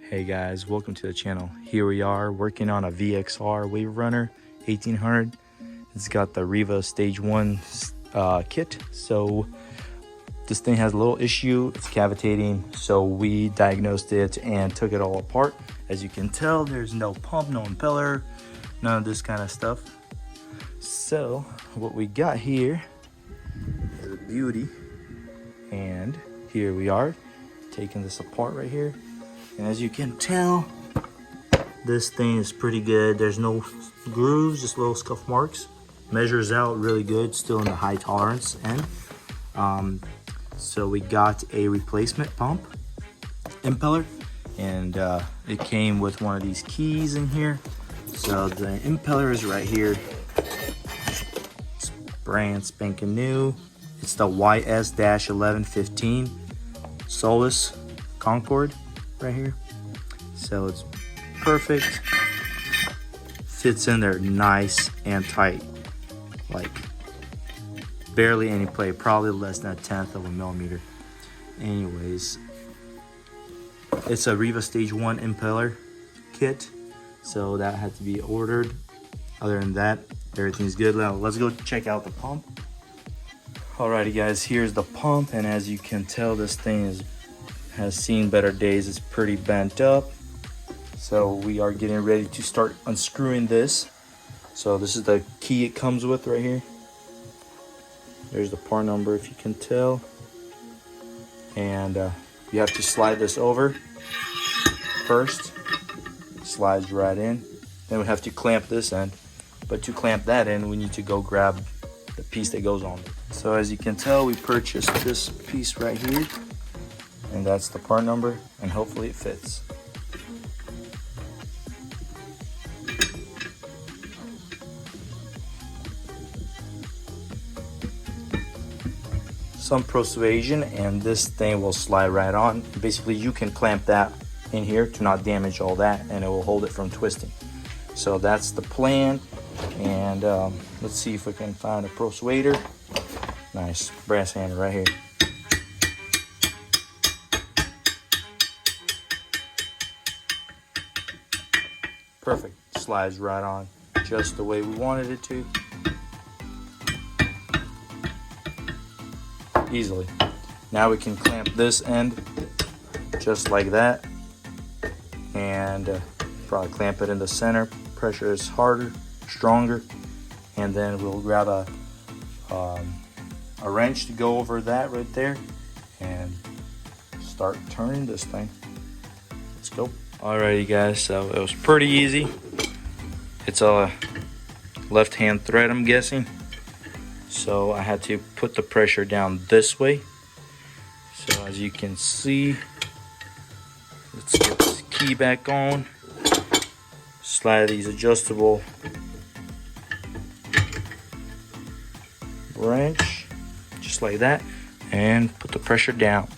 Hey guys, welcome to the channel. Here we are working on a VXR Waverunner 1800. It's got the Riva stage 1 kit. So this thing has a little issue, it's cavitating. So we diagnosed it and took it all apart. As you can tell, there's no pump, no impeller, none of this kind of stuff. So what we got here is a beauty. And here we are taking this apart right here. And as you can tell, this thing is pretty good. There's no grooves, just little scuff marks. Measures out really good, still in the high tolerance end. So we got a replacement pump impeller, and it came with one of these keys in here. So the impeller is right here. It's brand spanking new. It's the YS-1115 Solas Concord right here. So it's perfect, fits in there nice and tight, like barely any play, probably less than 1/10 of a millimeter. Anyways, it's a Riva stage 1 impeller kit, so that had to be ordered. Other than that, everything's good. Now let's go check out the pump. Alrighty guys, here's the pump, and as you can tell, this thing has seen better days. It's pretty bent up. So we are getting ready to start unscrewing this. So this is the key it comes with right here. There's the part number if you can tell. And you have to slide this over first. Slides right in. Then we have to clamp this end. But to clamp that in, we need to go grab the piece that goes on it. So as you can tell, we purchased this piece right here. And that's the part number, and hopefully it fits. Some persuasion and this thing will slide right on. Basically, you can clamp that in here to not damage all that, and it will hold it from twisting. So that's the plan. And let's see if we can find a persuader. Nice brass handle right here. Perfect, slides right on just the way we wanted it to. Easily. Now we can clamp this end just like that, and probably clamp it in the center. Pressure is harder, stronger, and then we'll grab a wrench to go over that right there and start turning this thing. Let's go. Alrighty guys, so it was pretty easy. It's a left-hand thread, I'm guessing. So I had to put the pressure down this way. So as you can see, let's get this key back on. Slide these adjustable wrench, just like that, and put the pressure down,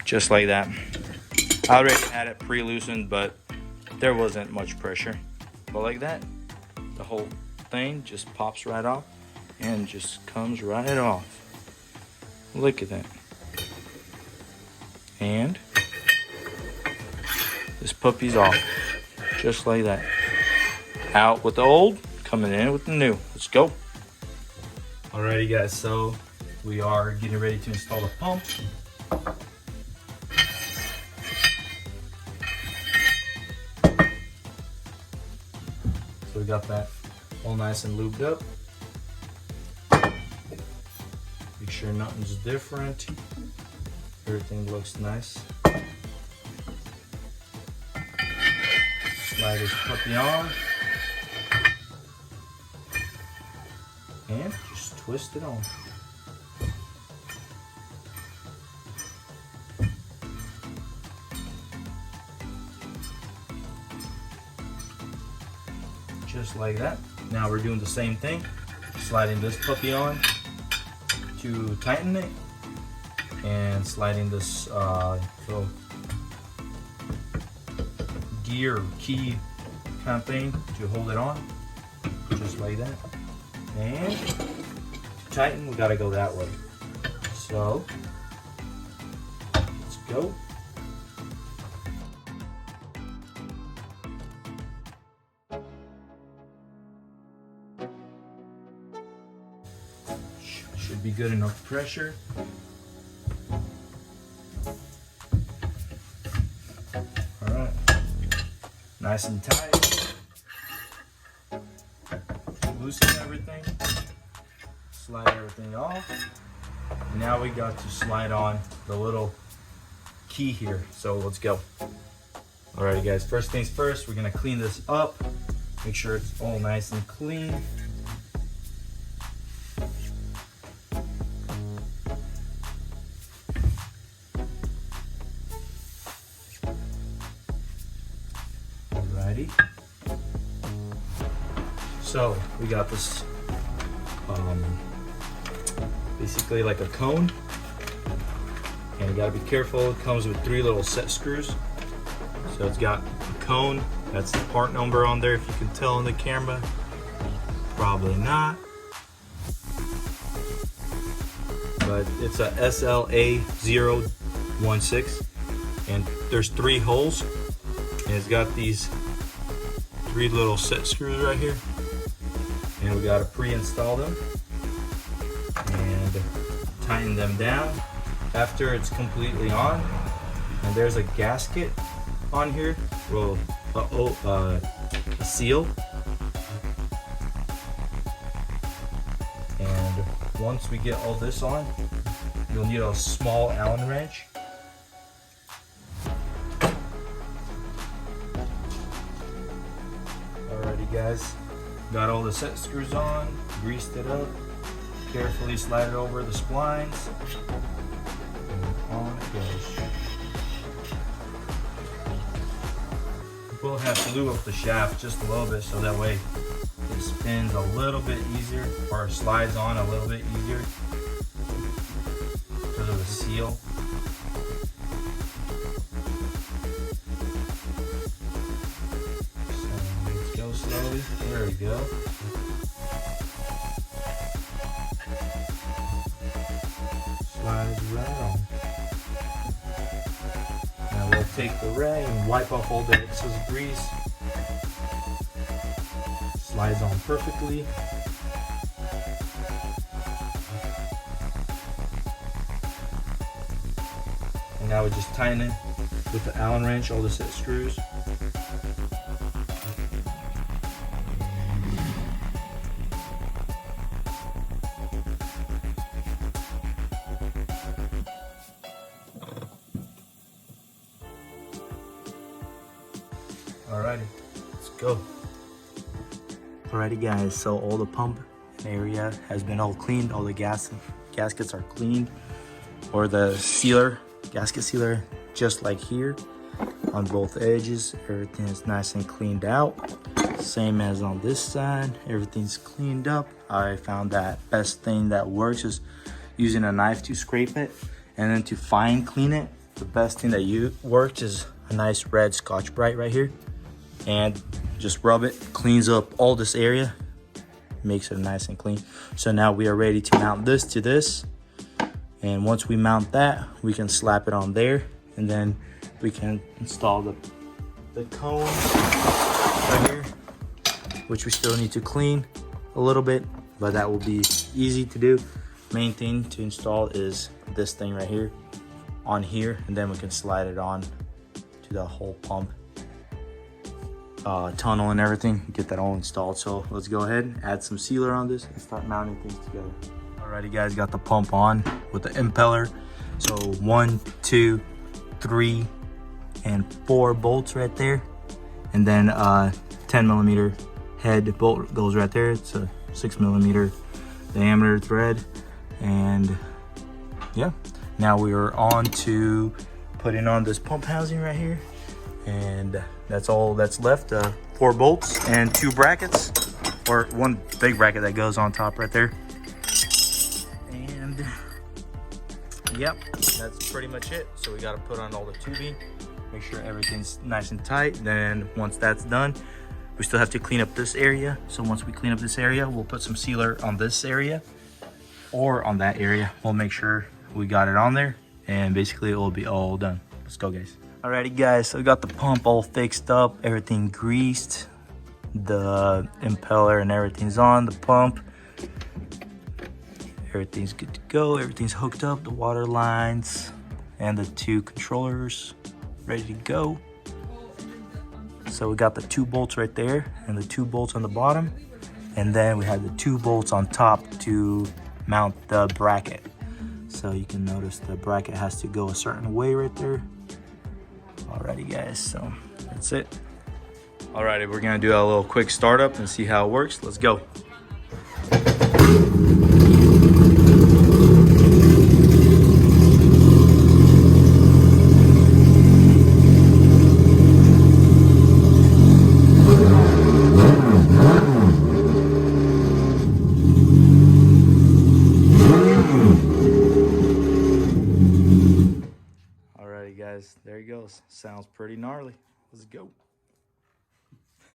just like that. I already had it pre-loosened, but there wasn't much pressure. But like that, the whole thing just pops right off and just comes right off. Look at that. And this puppy's off, just like that. Out with the old, coming in with the new. Let's go. Alrighty guys, so we are getting ready to install the pump. So we got that all nice and lubed up. Make sure nothing's different. Everything looks nice. Slide this puppy on. And just twist it on. Just like that. Now we're doing the same thing, sliding this puppy on to tighten it, and sliding this little gear or key kind of thing to hold it on, just like that. And to tighten, we gotta go that way. So let's go. Should be good enough pressure. All right, nice and tight. Loosen everything, slide everything off. Now we got to slide on the little key here, so let's go. Alrighty guys, first things first, we're gonna clean this up, make sure it's all nice and clean. Alrighty, so we got this basically like a cone, and you gotta be careful. It comes with 3 little set screws. So it's got a cone, that's the part number on there if you can tell in the camera. Probably not. But it's a SLA016, and there's 3 holes, and it's got these 3 little set screws right here, and we gotta pre-install them and tighten them down after it's completely on. And there's a gasket on here, well, a seal. And once we get all this on, you'll need a small Allen wrench. Alrighty guys, got all the set screws on, greased it up, carefully slide it over the splines, and on it goes. We'll have to lube up the shaft just a little bit so that way it spins a little bit easier, or slides on a little bit easier because of the seal. So let's go slowly. There we go. Slides right on. Now we'll take the rag and wipe off all the excess grease. Slides on perfectly. And now we just tighten it with the Allen wrench, all the set screws. Alrighty, let's go. Alrighty guys, so all the pump area has been all cleaned, all the gaskets are cleaned, or the sealer, gasket sealer, just like here on both edges. Everything is nice and cleaned out. Same as on this side, everything's cleaned up. I found that best thing that works is using a knife to scrape it, and then to fine clean it, the best thing that works is a nice red Scotch-Brite right here, and just rub it, cleans up all this area, makes it nice and clean. So now we are ready to mount this to this, and once we mount that, we can slap it on there, and then we can install the cone right here, which we still need to clean a little bit, but that will be easy to do. Main thing to install is this thing right here on here, and then we can slide it on to the whole pump tunnel and everything, get that all installed. So let's go ahead, add some sealer on this and start mounting things together. Alrighty guys, got the pump on with the impeller. So 1, 2, 3, and 4 bolts right there, and then 10mm head bolt goes right there. It's a 6mm diameter thread, and yeah, now we are on to putting on this pump housing right here, and that's all that's left. 4 bolts and 2 brackets, or 1 big bracket that goes on top right there. And yep, that's pretty much it. So we got to put on all the tubing, make sure everything's nice and tight. Then once that's done, we still have to clean up this area. So once we clean up this area, we'll put some sealer on this area or on that area. We'll make sure we got it on there, and basically it will be all done. Let's go guys. Alrighty guys, so we got the pump all fixed up, everything greased, the impeller and everything's on the pump, Everything's good to go. Everything's hooked up, the water lines and the 2 controllers ready to go. So we got the 2 bolts right there and the 2 bolts on the bottom. And then we have the 2 bolts on top to mount the bracket. So you can notice the bracket has to go a certain way right there. Alrighty guys, so that's it. Alrighty, we're gonna do a little quick startup and see how it works. Let's go. Alrighty guys, there he goes. Sounds pretty gnarly. Let's go.